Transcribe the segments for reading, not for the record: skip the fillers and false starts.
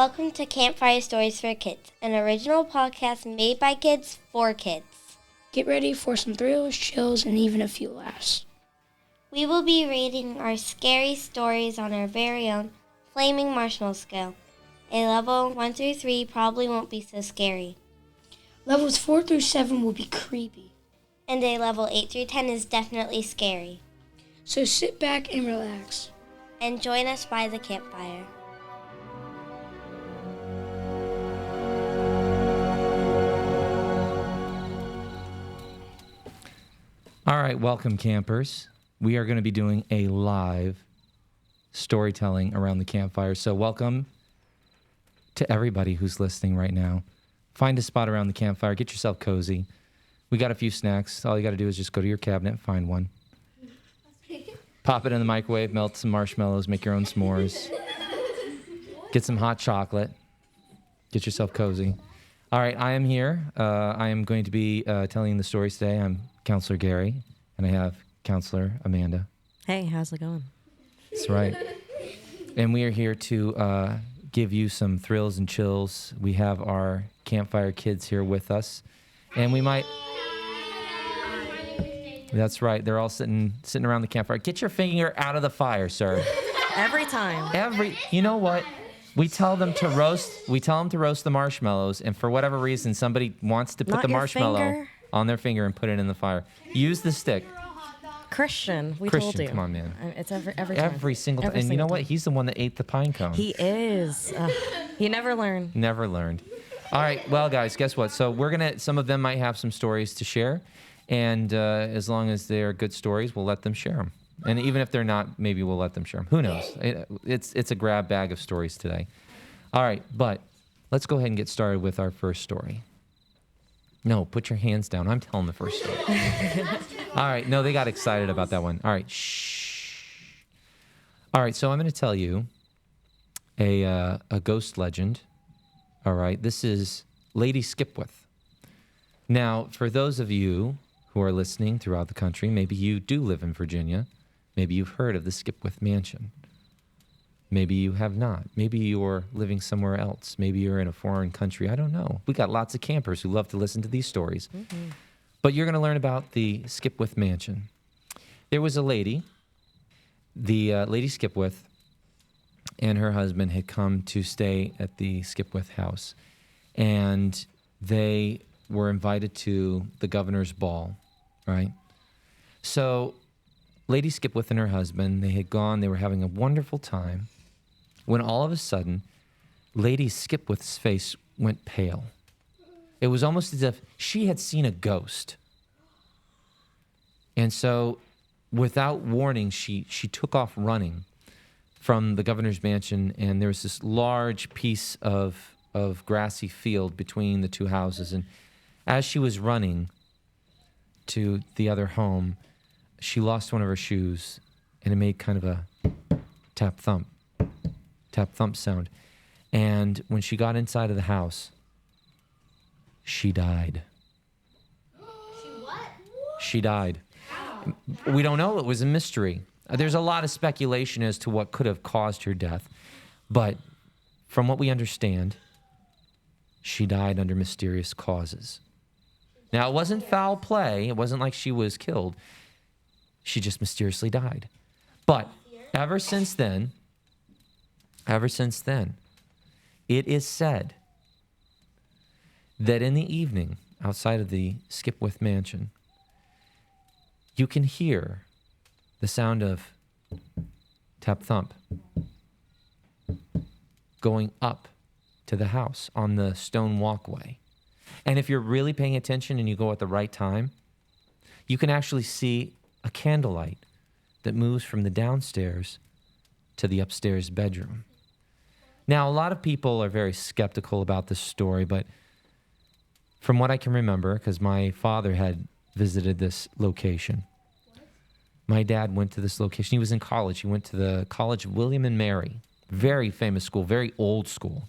Welcome to Campfire Stories for Kids, an original podcast made by kids for kids. Get ready for some thrills, chills, and even a few laughs. We will be reading our scary stories on our very own Flaming Marshmallow scale. A level 1 through 3 probably won't be so scary. Levels 4 through 7 will be creepy. And a level 8 through 10 is definitely scary. So sit back and relax. And join us by the campfire. All right, welcome campers. We are going to be doing a live storytelling around the campfire. So welcome to everybody who's listening right now. Find a spot around the campfire. Get yourself cozy. We got a few snacks. All you got to do is just go to your cabinet and find one. Pop it in the microwave, melt some marshmallows, make your own s'mores. Get some hot chocolate. Get yourself cozy. All right, I am here. I am going to be telling the stories today. I'm Counselor Gary, and I have Counselor Amanda. Hey, how's it going? That's right. And we are here to give you some thrills and chills. We have our campfire kids here with us, and we might... That's right. They're all sitting around the campfire. Get your finger out of the fire, sir. Every time. You know what? We tell them to roast the marshmallows, and for whatever reason, somebody wants to put Not the your marshmallow finger. on their finger and put it in the fire. Use the stick. Christian, we Christian, told you. come on, man. It's every time. Every single time. And you know what? He's the one that ate the pine cone. He is. He never learned. Never learned. All right. Well, guys, guess what? So some of them might have some stories to share. And as long as they're good stories, we'll let them share them. And even if they're not, maybe we'll let them share them. Who knows? It's a grab bag of stories today. All right, but let's go ahead and get started with our first story. No, put your hands down. I'm telling the first story. All right, no, they got excited about that one. All right, shh. All right, so I'm going to tell you a ghost legend. All right, this is Lady Skipwith. Now, for those of you who are listening throughout the country, maybe you do live in Virginia. Maybe you've heard of the Skipwith Mansion. Maybe you have not. Maybe you're living somewhere else. Maybe you're in a foreign country. I don't know. We got lots of campers who love to listen to these stories. Mm-hmm. But you're going to learn about the Skipwith Mansion. There was a lady, the Lady Skipwith, and her husband had come to stay at the Skipwith house. And they were invited to the governor's ball, right? So Lady Skipwith and her husband, they had gone, they were having a wonderful time, when all of a sudden, Lady Skipwith's face went pale. It was almost as if she had seen a ghost. And so, without warning, she took off running from the governor's mansion, and there was this large piece of grassy field between the two houses. And as she was running to the other home, she lost one of her shoes, and it made kind of a tap thump sound. And when she got inside of the house, she died. She died. We don't know. It was a mystery. There's a lot of speculation as to what could have caused her death. But from what we understand, she died under mysterious causes. Now, it wasn't foul play. It wasn't like she was killed. She just mysteriously died. But ever since then, it is said that in the evening, outside of the Skipwith Mansion, you can hear the sound of tap thump going up to the house on the stone walkway. And if you're really paying attention and you go at the right time, you can actually see a candlelight that moves from the downstairs to the upstairs bedroom. Now, a lot of people are very skeptical about this story, but from what I can remember, because my father had visited this location, my dad went to this location. He was in college. He went to the College of William and Mary, very famous school, very old school.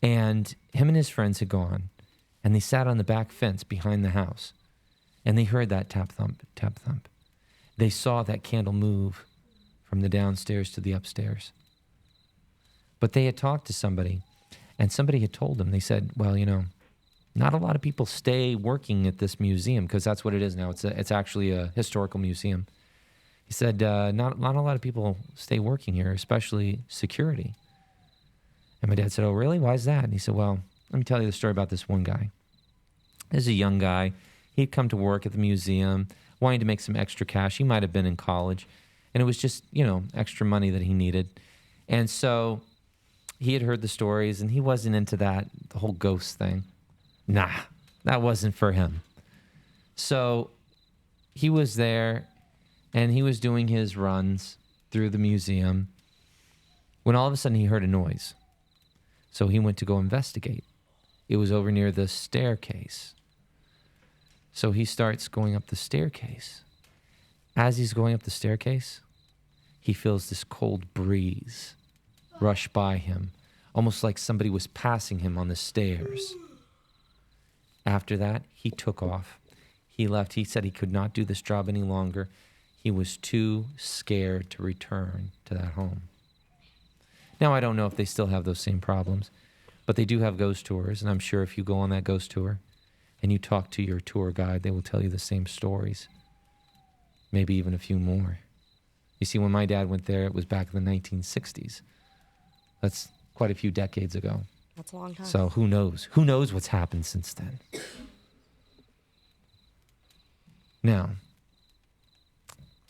And him and his friends had gone, and they sat on the back fence behind the house, and they heard that tap thump, tap thump. They saw that candle move from the downstairs to the upstairs. But they had talked to somebody, and somebody had told them, they said, well, not a lot of people stay working at this museum, because that's what it is now. It's actually a historical museum. He said, not a lot of people stay working here, especially security. And my dad said, oh, really? Why is that? And he said, well, let me tell you the story about this one guy. This is a young guy. He'd come to work at the museum, wanting to make some extra cash. He might have been in college, and it was just, extra money that he needed. And so he had heard the stories, and he wasn't into the whole ghost thing. Nah, that wasn't for him. So he was there, and he was doing his runs through the museum when all of a sudden he heard a noise. So he went to go investigate. It was over near the staircase. So he starts going up the staircase. As he's going up the staircase, he feels this cold breeze rush by him, almost like somebody was passing him on the stairs. After that, he took off. He left. He said he could not do this job any longer. He was too scared to return to that home. Now, I don't know if they still have those same problems, but they do have ghost tours, and I'm sure if you go on that ghost tour and you talk to your tour guide, they will tell you the same stories, maybe even a few more. You see, when my dad went there, it was back in the 1960s. That's quite a few decades ago. That's a long time. So who knows? Who knows what's happened since then? Now,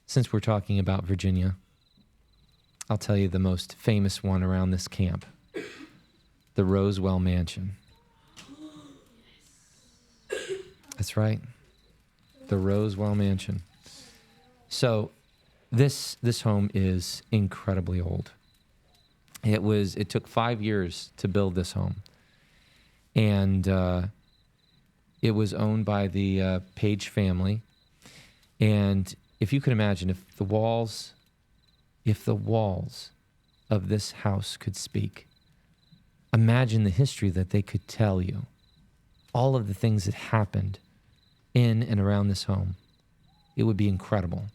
since we're talking about Virginia, I'll tell you the most famous one around this camp, the Rosewell Mansion. That's right, the Rosewell Mansion. So this home is incredibly old. It took 5 years to build this home, and it was owned by the Page family. And if you could imagine, if the walls of this house could speak, imagine the history that they could tell you, all of the things that happened in and around this home. It would be incredible.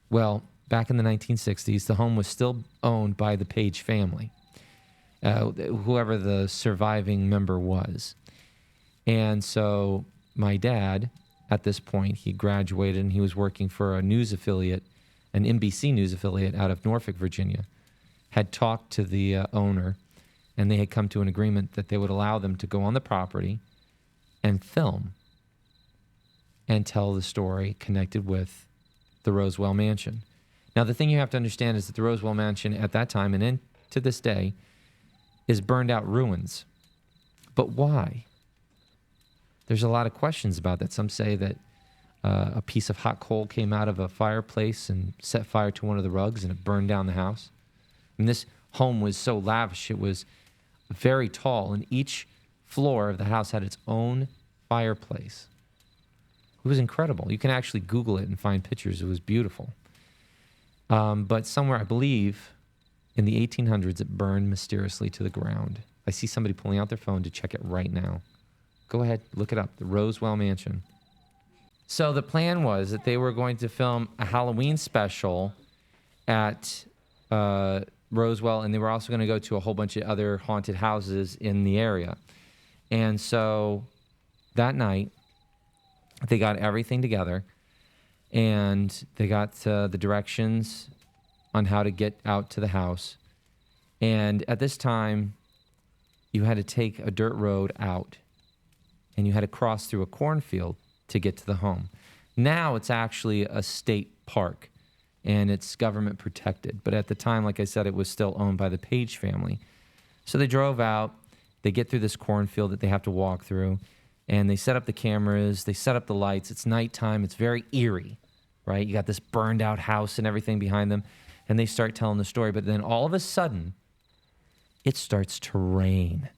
Well, back in the 1960s, the home was still owned by the Page family, whoever the surviving member was. And so my dad, at this point, he graduated and he was working for a news affiliate, an NBC news affiliate out of Norfolk, Virginia, had talked to the owner, and they had come to an agreement that they would allow them to go on the property and film and tell the story connected with the Rosewell Mansion. Now, the thing you have to understand is that the Rosewell Mansion at that time and to this day is burned out ruins. But why? There's a lot of questions about that. Some say that a piece of hot coal came out of a fireplace and set fire to one of the rugs and it burned down the house. And this home was so lavish, it was very tall, and each floor of the house had its own fireplace. It was incredible. You can actually Google it and find pictures. It was beautiful. But somewhere, I believe, in the 1800s, it burned mysteriously to the ground. I see somebody pulling out their phone to check it right now. Go ahead, look it up, the Rosewell Mansion. So the plan was that they were going to film a Halloween special at Rosewell, and they were also going to go to a whole bunch of other haunted houses in the area. And so that night, they got everything together, and they got the directions on how to get out to the house. And at this time, you had to take a dirt road out, and you had to cross through a cornfield to get to the home. Now it's actually a state park, and it's government protected. But at the time, like I said, it was still owned by the Page family. So they drove out. They get through this cornfield that they have to walk through, and they set up the cameras. They set up the lights. It's nighttime. It's very eerie, right? You got this burned out house and everything behind them, and they start telling the story. But then all of a sudden, it starts to rain.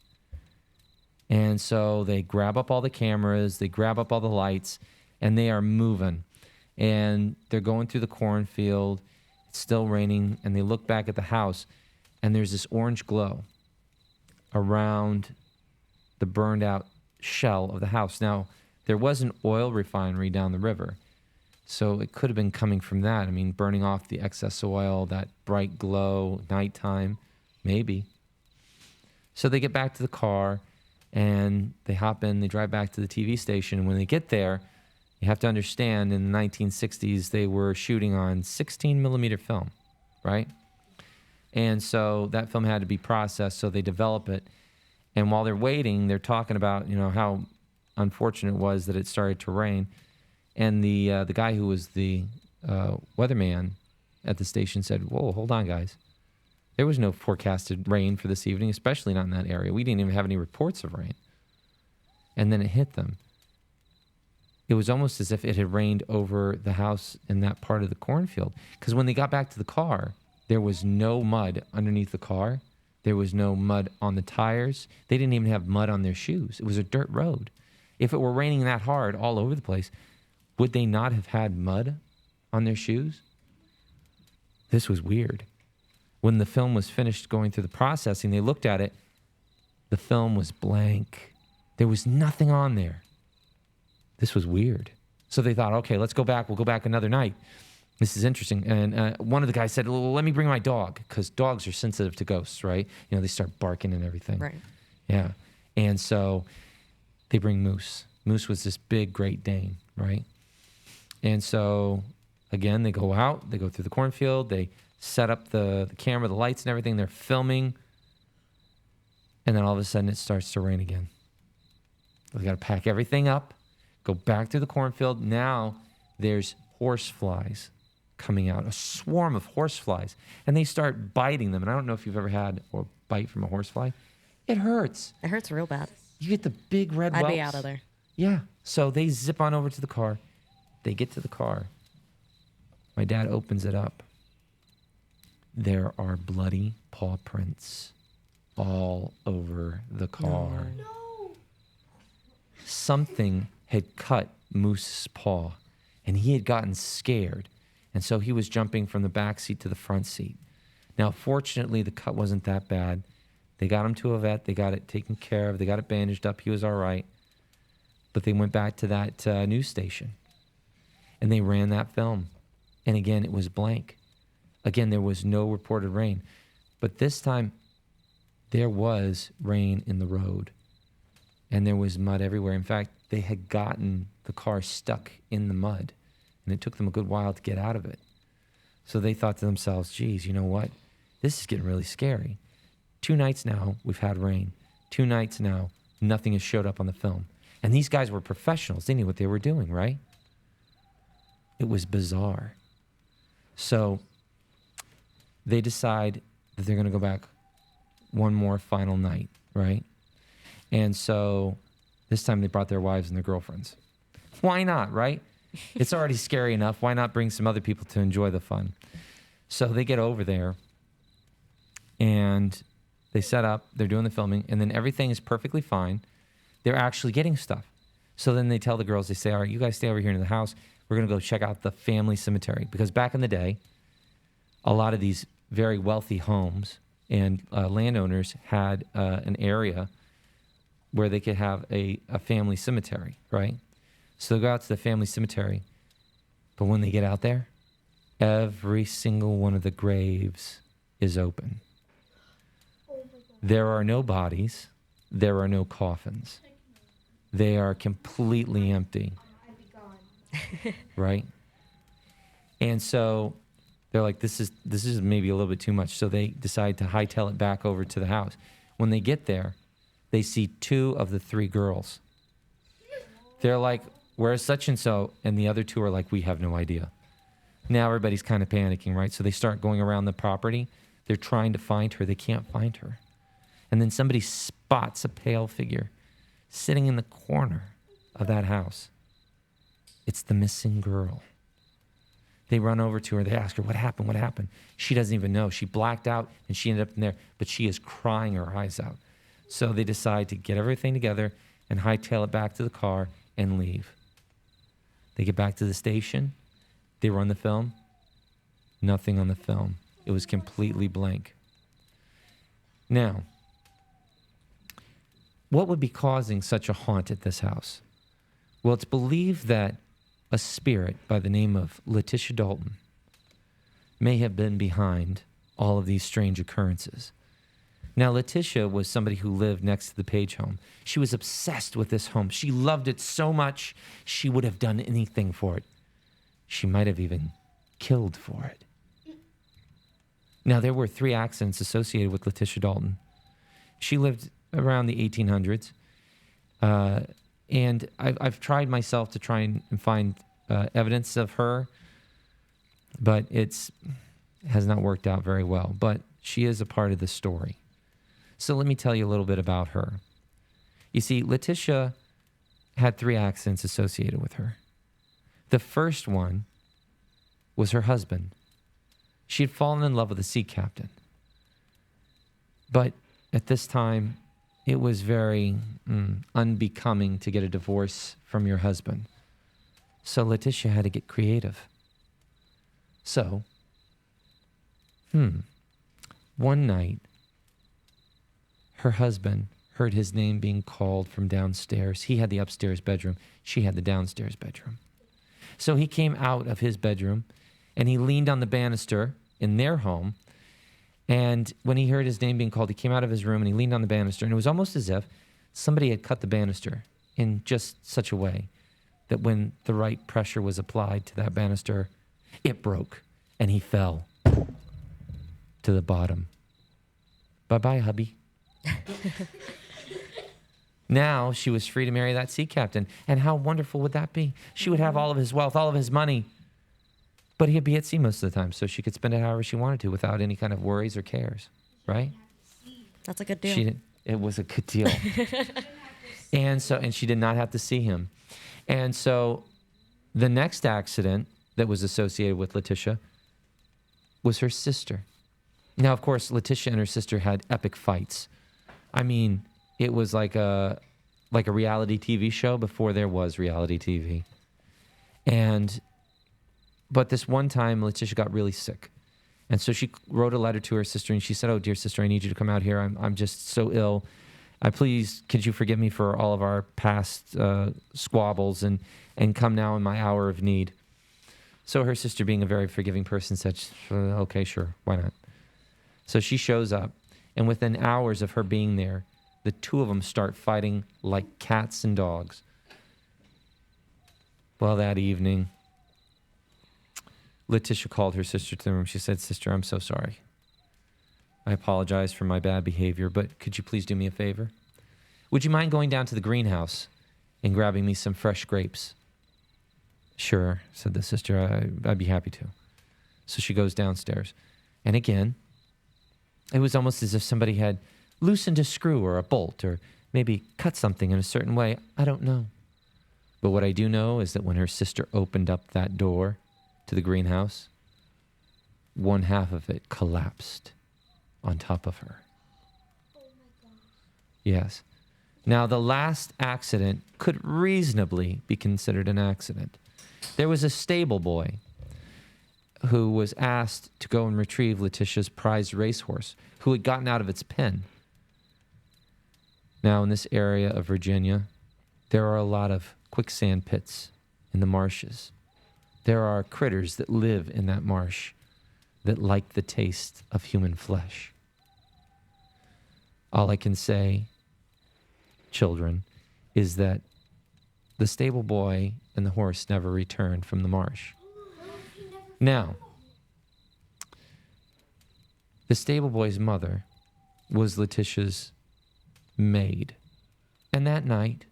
And so they grab up all the cameras, they grab up all the lights, and they are moving. And they're going through the cornfield. It's still raining, and they look back at the house, and there's this orange glow around the burned out shell of the house. Now, there was an oil refinery down the river, so it could have been coming from that. I mean, burning off the excess oil, that bright glow, nighttime, maybe. So they get back to the car, and they hop in, they drive back to the TV station. And when they get there, you have to understand, in the 1960s, they were shooting on 16 millimeter film, right? And so that film had to be processed, so they develop it. And while they're waiting, they're talking about, how unfortunate it was that it started to rain. And the guy who was the weatherman at the station said, "Whoa, hold on, guys. There was no forecasted rain for this evening, especially not in that area. We didn't even have any reports of rain." And then it hit them. It was almost as if it had rained over the house in that part of the cornfield. Because when they got back to the car, there was no mud underneath the car. There was no mud on the tires. They didn't even have mud on their shoes. It was a dirt road. If it were raining that hard all over the place, would they not have had mud on their shoes? This was weird. When the film was finished going through the processing, they looked at it. The film was blank. There was nothing on there. This was weird. So they thought, okay, let's go back. We'll go back another night. This is interesting. And one of the guys said, well, let me bring my dog, because dogs are sensitive to ghosts, right? They start barking and everything. Right. Yeah. And so they bring Moose. Moose was this big Great Dane, right? And so, again, they go out. They go through the cornfield. They set up the camera, the lights and everything. They're filming. And then all of a sudden it starts to rain again. They got to pack everything up, go back through the cornfield. Now there's horse flies coming out, a swarm of horse flies. And they start biting them. And I don't know if you've ever had a bite from a horsefly. It hurts. It hurts real bad. You get the big red whelps. I'd be out of there. Yeah. So they zip on over to the car. They get to the car. My dad opens it up. There are bloody paw prints all over the car. No. Something had cut Moose's paw, and he had gotten scared. And so he was jumping from the back seat to the front seat. Now, fortunately, the cut wasn't that bad. They got him to a vet. They got it taken care of. They got it bandaged up. He was all right. But they went back to that news station, and they ran that film. And again, it was blank. Again, there was no reported rain. But this time, there was rain in the road, and there was mud everywhere. In fact, they had gotten the car stuck in the mud, and it took them a good while to get out of it. So they thought to themselves, geez, you know what? This is getting really scary. 2 nights now, we've had rain. 2 nights now, nothing has showed up on the film. And these guys were professionals. They knew what they were doing, right? It was bizarre. So they decide that they're going to go back one more final night, right? And so this time they brought their wives and their girlfriends. Why not, right? It's already scary enough. Why not bring some other people to enjoy the fun? So they get over there, and they set up. They're doing the filming, and then everything is perfectly fine. They're actually getting stuff. So then they tell the girls, they say, all right, you guys stay over here in the house. We're going to go check out the family cemetery. Because back in the day, a lot of these very wealthy homes and landowners had an area where they could have a family cemetery, right? So they go out to the family cemetery. But when they get out there, every single one of the graves is open. There are no bodies. There are no coffins. They are completely empty. Right? And so they're like, this is maybe a little bit too much. So they decide to hightail it back over to the house. When they get there, they see 2 of the 3 girls. They're like, where's such and so? And the other 2 are like, we have no idea. Now everybody's kind of panicking, right? So they start going around the property. They're trying to find her. They can't find her. And then somebody spots a pale figure sitting in the corner of that house. It's the missing girl. They run over to her. They ask her, what happened? What happened? She doesn't even know. She blacked out, and she ended up in there, but she is crying her eyes out. So they decide to get everything together and hightail it back to the car and leave. They get back to the station. They run the film. Nothing on the film. It was completely blank. Now, what would be causing such a haunt at this house? Well, it's believed that a spirit by the name of Letitia Dalton may have been behind all of these strange occurrences. Now, Letitia was somebody who lived next to the Page home. She was obsessed with this home. She loved it so much, she would have done anything for it. She might have even killed for it. Now, there were 3 accidents associated with Letitia Dalton. She lived around the 1800s. And I've tried myself to try and find evidence of her, but has not worked out very well. But she is a part of the story. So let me tell you a little bit about her. You see, Letitia had 3 accidents associated with her. The first one was her husband. She had fallen in love with a sea captain. But at this time, it was very unbecoming to get a divorce from your husband. So Letitia had to get creative. So, one night, her husband heard his name being called from downstairs. He had the upstairs bedroom. She had the downstairs bedroom. So he came out of his bedroom, and he leaned on the banister in their home. And when he heard his name being called, he came out of his room and he leaned on the banister. And it was almost as if somebody had cut the banister in just such a way that when the right pressure was applied to that banister, it broke and he fell to the bottom. Bye-bye, hubby. Now she was free to marry that sea captain. And how wonderful would that be? She would have all of his wealth, all of his money. But he'd be at sea most of the time, so she could spend it however she wanted to without any kind of worries or cares, right? That's a good deal. It was a good deal. And she did not have to see him. And so the next accident that was associated with Letitia was her sister. Now, of course, Letitia and her sister had epic fights. I mean, it was like a reality TV show before there was reality TV. But this one time, Letitia got really sick. And so she wrote a letter to her sister, and she said, "Oh, dear sister, I need you to come out here. I'm just so ill. Could you forgive me for all of our past squabbles and come now in my hour of need?" So her sister, being a very forgiving person, said, "Okay, sure, why not?" So she shows up, and within hours of her being there, the 2 of them start fighting like cats and dogs. Well, that evening, Letitia called her sister to the room. She said, "Sister, I'm so sorry. I apologize for my bad behavior, but could you please do me a favor? Would you mind going down to the greenhouse and grabbing me some fresh grapes?" "Sure," said the sister. I'd be happy to. So she goes downstairs. And again, it was almost as if somebody had loosened a screw or a bolt or maybe cut something in a certain way. I don't know. But what I do know is that when her sister opened up that door to the greenhouse, 1/2 of it collapsed on top of her. Oh my gosh. Yes. Now, the last accident could reasonably be considered an accident. There was a stable boy who was asked to go and retrieve Letitia's prized racehorse, who had gotten out of its pen. Now, in this area of Virginia, there are a lot of quicksand pits in the marshes. There are critters that live in that marsh that like the taste of human flesh. All I can say, children, is that the stable boy and the horse never returned from the marsh. Now, the stable boy's mother was Letitia's maid. And that night,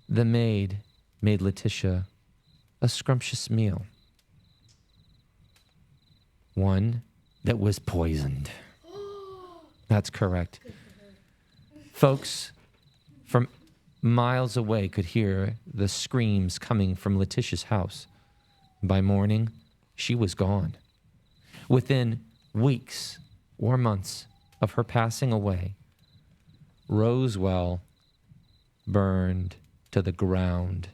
the maid made Letitia a scrumptious meal. One that was poisoned. That's correct. Folks from miles away could hear the screams coming from Letitia's house. By morning, she was gone. Within weeks or months of her passing away, Rosewell burned to the ground.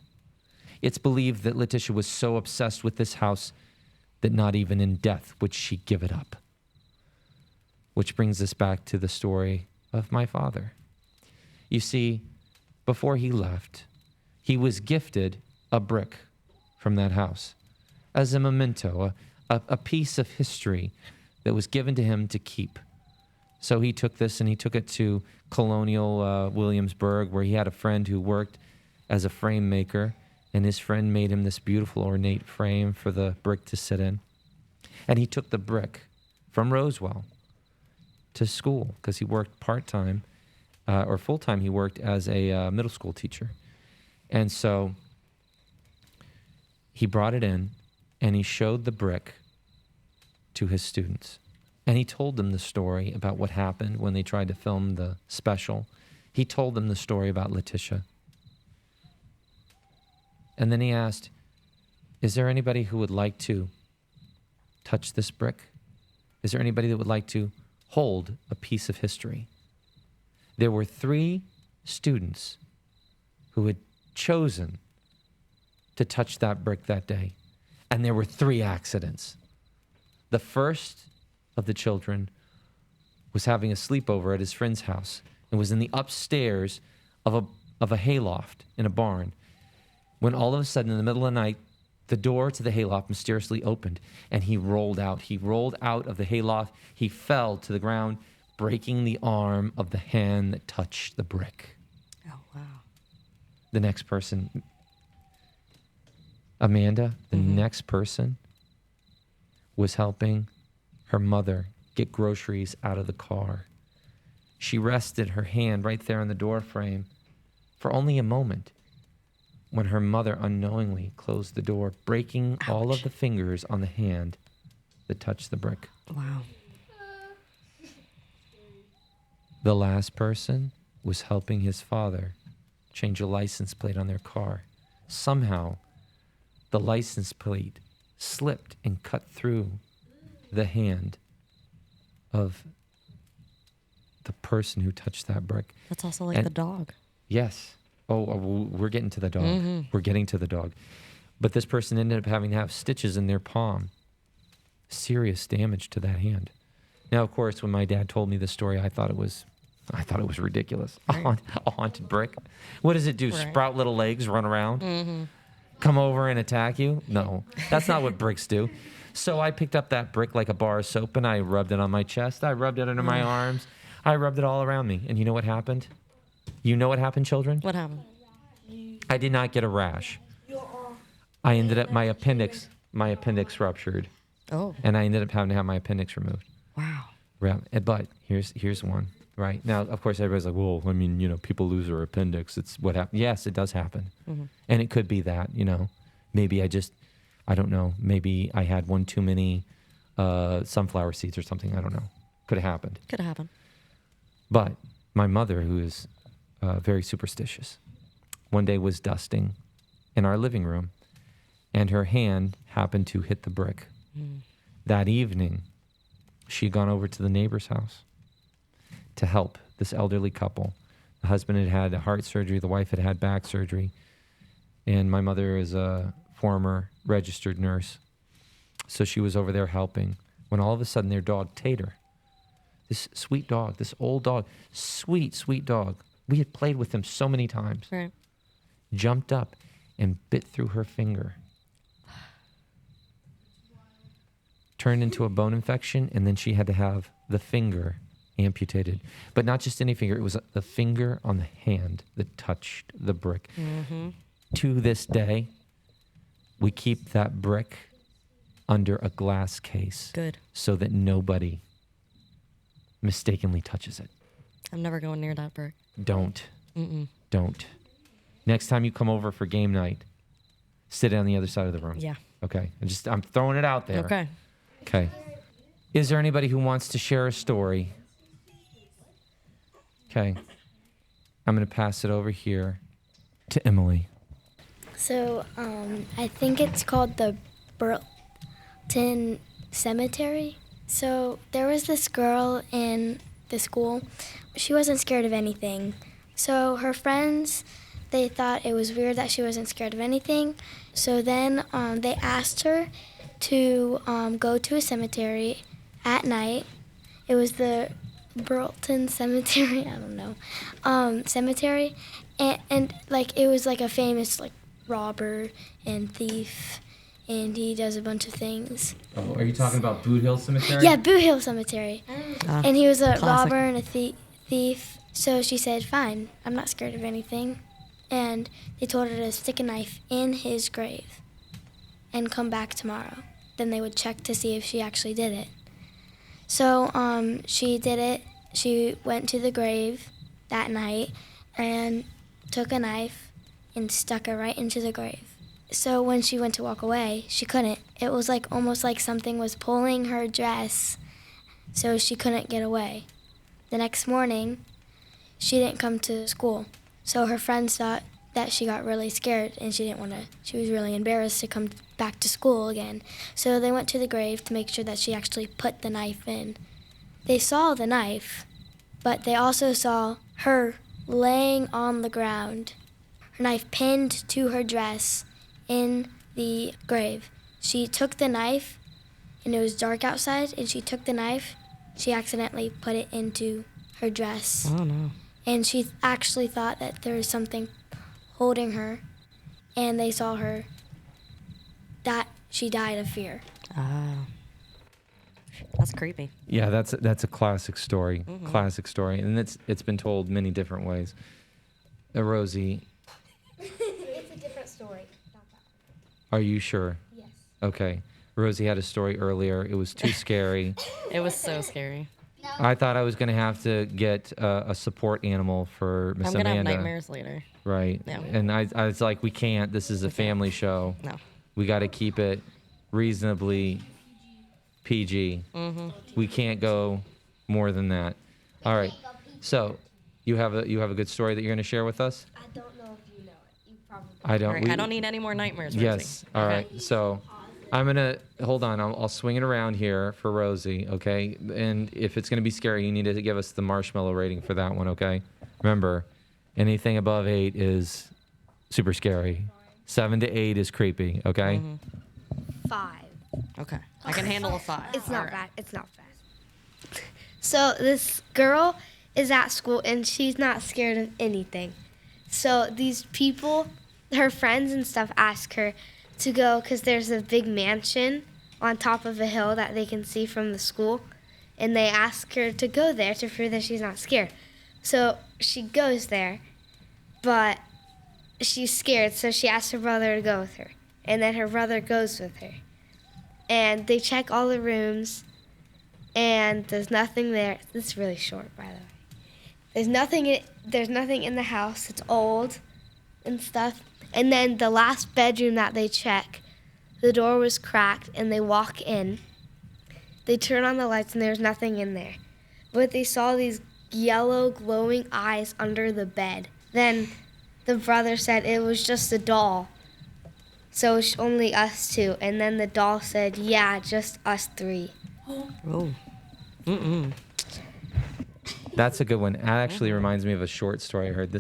It's believed that Letitia was so obsessed with this house that not even in death would she give it up. Which brings us back to the story of my father. You see, before he left, he was gifted a brick from that house as a memento, a piece of history that was given to him to keep. So he took this and he took it to Colonial Williamsburg, where he had a friend who worked as a frame maker, and his friend made him this beautiful ornate frame for the brick to sit in. And he took the brick from Rosewell to school because he worked part-time or full-time. He worked as a middle school teacher. And so he brought it in and he showed the brick to his students. And he told them the story about what happened when they tried to film the special. He told them the story about Letitia. And then he asked, is there anybody who would like to touch this brick? Is there anybody that would like to hold a piece of history? There were 3 students who had chosen to touch that brick that day. And there were 3 accidents. The first of the children was having a sleepover at his friend's house and was in the upstairs of a hayloft in a barn, when all of a sudden in the middle of the night, the door to the hayloft mysteriously opened and he rolled out. He rolled out of the hayloft. He fell to the ground, breaking the arm of the hand that touched the brick. Oh, wow. The next person, Amanda, the next person was helping her mother get groceries out of the car. She rested her hand right there on the door frame for only a moment when her mother unknowingly closed the door, breaking all of the fingers on the hand that touched the brick. Wow. The last person was helping his father change a license plate on their car. Somehow, the license plate slipped and cut through the hand of the person who touched that brick. That's also like the dog. Yes. Oh, we're getting to the dog. We're getting to the dog. But this person ended up having to have stitches in their palm. Serious damage to that hand. Now, of course, when my dad told me this story, I thought it was ridiculous. Right. A haunted brick. What does it do? Right. Sprout little legs, run around, come over and attack you? No, that's not what bricks do. So I picked up that brick like a bar of soap and I rubbed it on my chest. I rubbed it under my arms. I rubbed it all around me. And you know what happened? You know what happened, children? What happened? I did not get a rash. I ended up, my appendix ruptured. Oh. And I ended up having to have my appendix removed. Wow. But here's one, right? Now, of course, everybody's like, well, I mean, people lose their appendix. It's what happens. Yes, it does happen. And it could be that, maybe I don't know. Maybe I had one too many sunflower seeds or something. I don't know. Could have happened. Could have happened. But my mother, who is very superstitious, one day was dusting in our living room, and her hand happened to hit the brick. That evening, she had gone over to the neighbor's house to help this elderly couple. The husband had had heart surgery. The wife had had back surgery. And my mother is a former registered nurse. So she was over there helping when all of a sudden their dog, Tater, this sweet dog, this old dog, sweet, sweet dog. We had played with him so many times. Right. Jumped up and bit through her finger. Turned into a bone infection, and then she had to have the finger amputated. But not just any finger, it was the finger on the hand that touched the brick. To this day, we keep that brick under a glass case. Good. So that nobody mistakenly touches it. I'm never going near that brick. Don't. Don't. Next time you come over for game night, sit on the other side of the room. Yeah. Okay. I'm throwing it out there. Okay. Okay. Is there anybody who wants to share a story? Okay. I'm going to pass it over here to Emily. So, I think it's called the Burlton Cemetery. So, there was this girl in the school. She wasn't scared of anything. So, her friends, they thought it was weird that she wasn't scared of anything. So then they asked her to go to a cemetery at night. It was the Burlton Cemetery, I don't know, cemetery. And like, it was like a famous like robber and thief and he does a bunch of things. Oh, are you talking about Boot Hill Cemetery? Yeah, Boot Hill Cemetery. And he was a classic. robber and a thief. So she said, fine, I'm not scared of anything. And they told her to stick a knife in his grave and come back tomorrow. Then they would check to see if she actually did it. So she did it. She went to the grave that night and took a knife and stuck it right into the grave. So when she went to walk away, she couldn't. It was like almost like something was pulling her dress, so she couldn't get away. The next morning, she didn't come to school. So her friends thought that she got really scared and she was really embarrassed to come back to school again. So they went to the grave to make sure that she actually put the knife in. They saw the knife, but they also saw her laying on the ground, her knife pinned to her dress in the grave. She took the knife, and it was dark outside, and she took the knife, she accidentally put it into her dress. Oh, no. And she actually thought that there was something holding her, and they saw her, that she died of fear. Ah. That's creepy. Yeah, that's a classic story. Classic story, and it's been told many different ways. Rosie, It's a different story. Not that. are you sure? Yes. Okay. Rosie had a story earlier. It was too scary. It was so scary. I thought I was going to have to get a support animal for Miss I'm going to have Amanda. nightmares later. Right. Yeah. And I was like, we can't. This is a family show. No. We got to keep it reasonably PG. We can't go more than that. All right. So you have a good story that you're going to share with us? I don't know if you know it. You probably I don't. All right, I don't need any more nightmares, Rosie. Yes. All right. So I'm going to hold on. I'll swing it around here for Rosie, okay? And if it's going to be scary, you need to give us the marshmallow rating for that one, okay? Remember, anything above 8 is super scary. 7 to 8 is creepy, okay? 5. Okay. I can handle a 5. It's All not right. bad. It's not bad. So this girl is at school and she's not scared of anything. So these people, her friends and stuff, ask her to go because there's a big mansion on top of a hill that they can see from the school. And they ask her to go there to prove that she's not scared. So she goes there, but she's scared. So she asks her brother to go with her. And then her brother goes with her. And they check all the rooms, and there's nothing there. This is really short, by the way. There's nothing in the house. It's old and stuff. And then the last bedroom that they check, the door was cracked, and they walk in. They turn on the lights, and there's nothing in there. But they saw these yellow glowing eyes under the bed. Then the brother said it was just a doll. So it's only us two. And then the doll said, yeah, just us 3. Oh. Mm-mm. That's a good one. It actually reminds me of a short story I heard.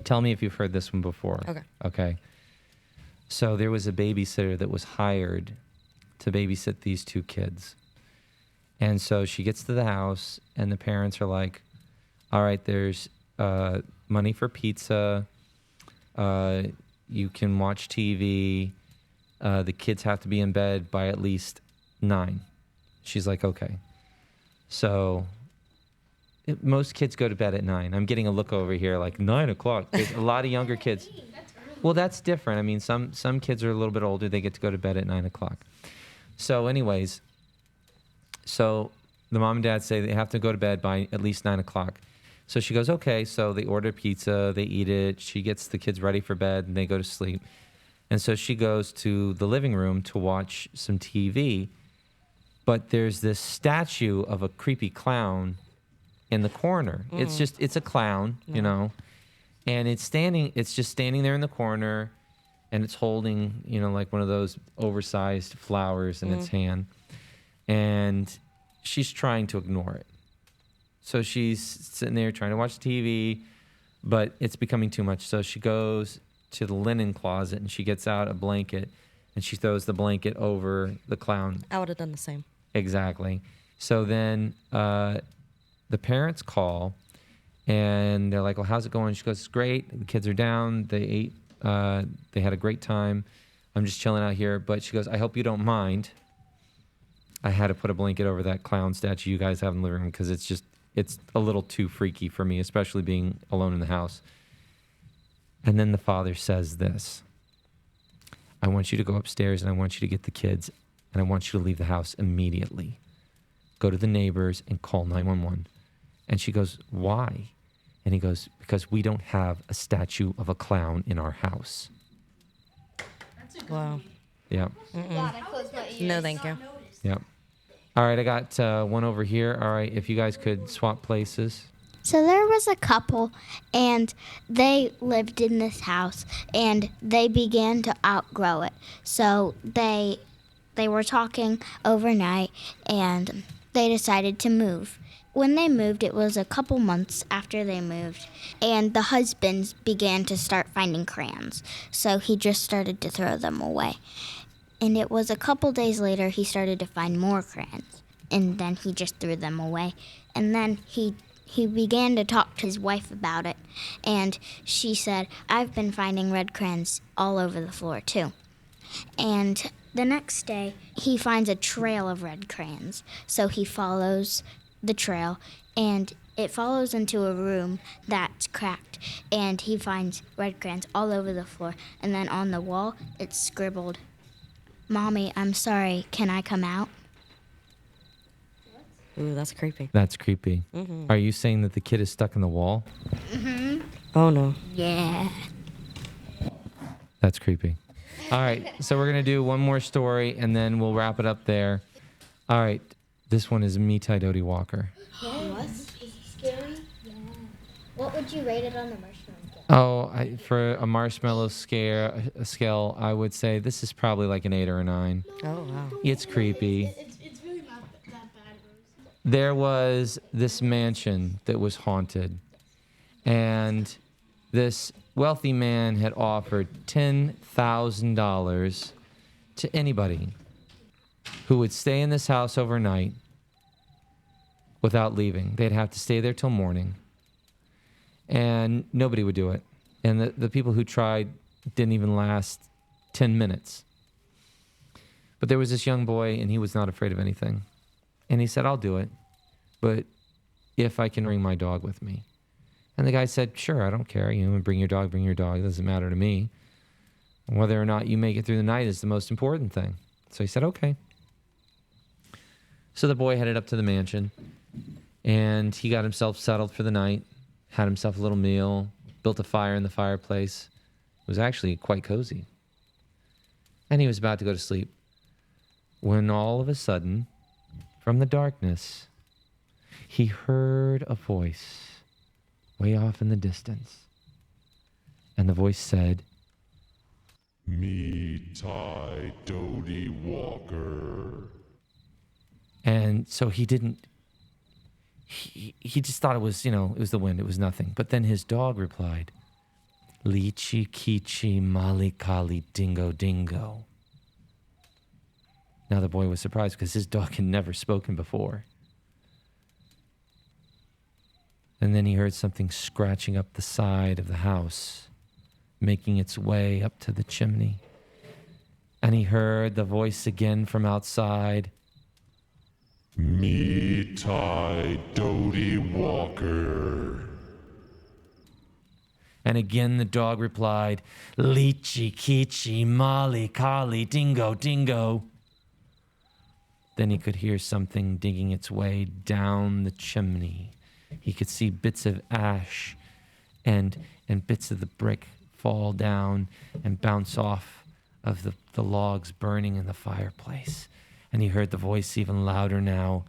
Tell me if you've heard this one before. Okay. Okay. So there was a babysitter that was hired to babysit these 2 kids. And so she gets to the house, and the parents are like, all right, there's money for pizza. You can watch TV. The kids have to be in bed by at least 9. She's like, okay. So most kids go to bed at 9. I'm getting a look over here like 9 o'clock. There's a lot of younger kids. Well, that's different. I mean, some kids are a little bit older. They get to go to bed at 9 o'clock. So anyways, so the mom and dad say they have to go to bed by at least 9 o'clock. So she goes, okay. So they order pizza, they eat it. She gets the kids ready for bed, and they go to sleep. And so she goes to the living room to watch some TV. But there's this statue of a creepy clown in the corner. It's a clown, you know, and it's just standing there in the corner, and it's holding, you know, like one of those oversized flowers in its hand. And she's trying to ignore it. So she's sitting there trying to watch TV, but it's becoming too much. So she goes to the linen closet, and she gets out a blanket, and she throws the blanket over the clown. I would have done the same. Exactly. So then the parents call, and they're like, well, how's it going? She goes, it's great. The kids are down. They ate. They had a great time. I'm just chilling out here. But she goes, I hope you don't mind. I had to put a blanket over that clown statue you guys have in the living room because it's a little too freaky for me, especially being alone in the house. And then the father says this. I want you to go upstairs and I want you to get the kids and I want you to leave the house immediately. Go to the neighbors and call 911. And she goes, why? And he goes, because we don't have a statue of a clown in our house. Wow. Yeah. No, thank you. Yeah. All right, I got one over here. All right, if you guys could swap places. So there was a couple, and they lived in this house, and they began to outgrow it. So they were talking overnight, and they decided to move. When they moved, it was a couple months after they moved, and the husband began to start finding crayons. So he just started to throw them away. And it was a couple days later he started to find more crayons, and then he just threw them away. And then he began to talk to his wife about it, and she said, I've been finding red crayons all over the floor too. And the next day, he finds a trail of red crayons. So he follows the trail, and it follows into a room that's cracked, and he finds red crayons all over the floor. And then on the wall, it's scribbled, Mommy, I'm sorry, can I come out? Ooh, that's creepy. That's creepy. Mm-hmm. Are you saying that the kid is stuck in the wall? Oh, no. Yeah. That's creepy. All right, so we're going to do one more story, and then we'll wrap it up there. All right, this one is Me Ty Dodie Walker. What? Is it scary? Yeah. What would you rate it on the marshmallow scale? Oh, for a marshmallow scale, I would say this is probably like an 8 or a 9. Oh, wow. It's creepy. It's really not that bad, Rose. There was this mansion that was haunted, and this wealthy man had offered $10,000 to anybody who would stay in this house overnight without leaving. They'd have to stay there till morning, and nobody would do it. And the people who tried didn't even last 10 minutes. But there was this young boy, and he was not afraid of anything. And he said, I'll do it, but if I can bring my dog with me. And the guy said, sure, I don't care. Bring your dog, it doesn't matter to me. Whether or not you make it through the night is the most important thing. So he said, okay. So the boy headed up to the mansion, and he got himself settled for the night, had himself a little meal, built a fire in the fireplace. It was actually quite cozy. And he was about to go to sleep when all of a sudden, from the darkness, he heard a voice way off in the distance. And the voice said, Me Ty Dodie Walker. and so he didn't, he just thought it was, it was the wind, it was nothing. But then his dog replied, Leechy Keechy Molly Collie Dingo Dingo. Now the boy was surprised because his dog had never spoken before. And then he heard something scratching up the side of the house, making its way up to the chimney. And he heard the voice again from outside. Me Ty Dodie Walker. And again the dog replied, Leechy Keechy Molly Collie Dingo Dingo. Then he could hear something digging its way down the chimney. He could see bits of ash and bits of the brick fall down and bounce off of the logs burning in the fireplace. And he heard the voice even louder now.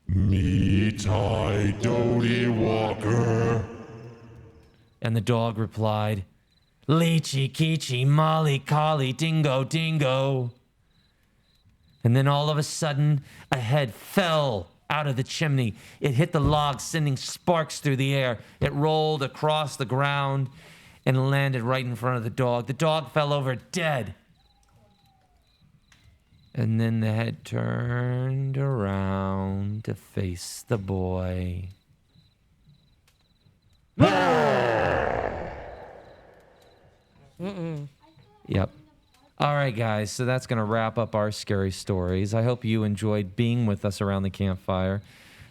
Me Ty Dodie Walker. And the dog replied, Leechy Keechy Molly Collie Dingo Dingo. And then all of a sudden, a head fell out of the chimney. It hit the log, sending sparks through the air. It rolled across the ground and landed right in front of the dog. The dog fell over dead. And then the head turned around to face the boy. Yep. All right, guys. So that's going to wrap up our scary stories. I hope you enjoyed being with us around the campfire.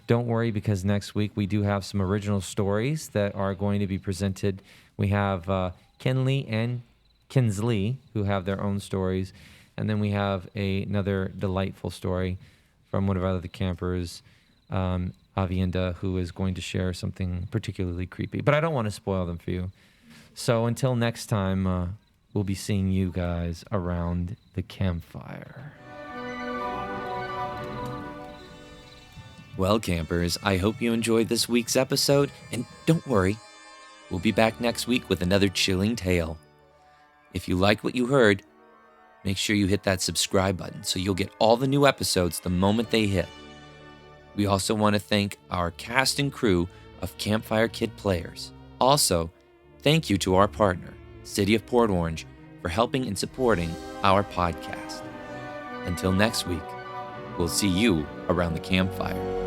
Don't worry, because next week we do have some original stories that are going to be presented. We have Kenley and Kinsley, who have their own stories. And then we have another delightful story from one of our other campers, Avienda, who is going to share something particularly creepy. But I don't want to spoil them for you. So until next time, we'll be seeing you guys around the campfire. Well, campers, I hope you enjoyed this week's episode. And don't worry, we'll be back next week with another chilling tale. If you like what you heard, make sure you hit that subscribe button so you'll get all the new episodes the moment they hit. We also want to thank our cast and crew of Campfire Kid players. Also, thank you to our partner, City of Port Orange, for helping and supporting our podcast. Until next week, we'll see you around the campfire.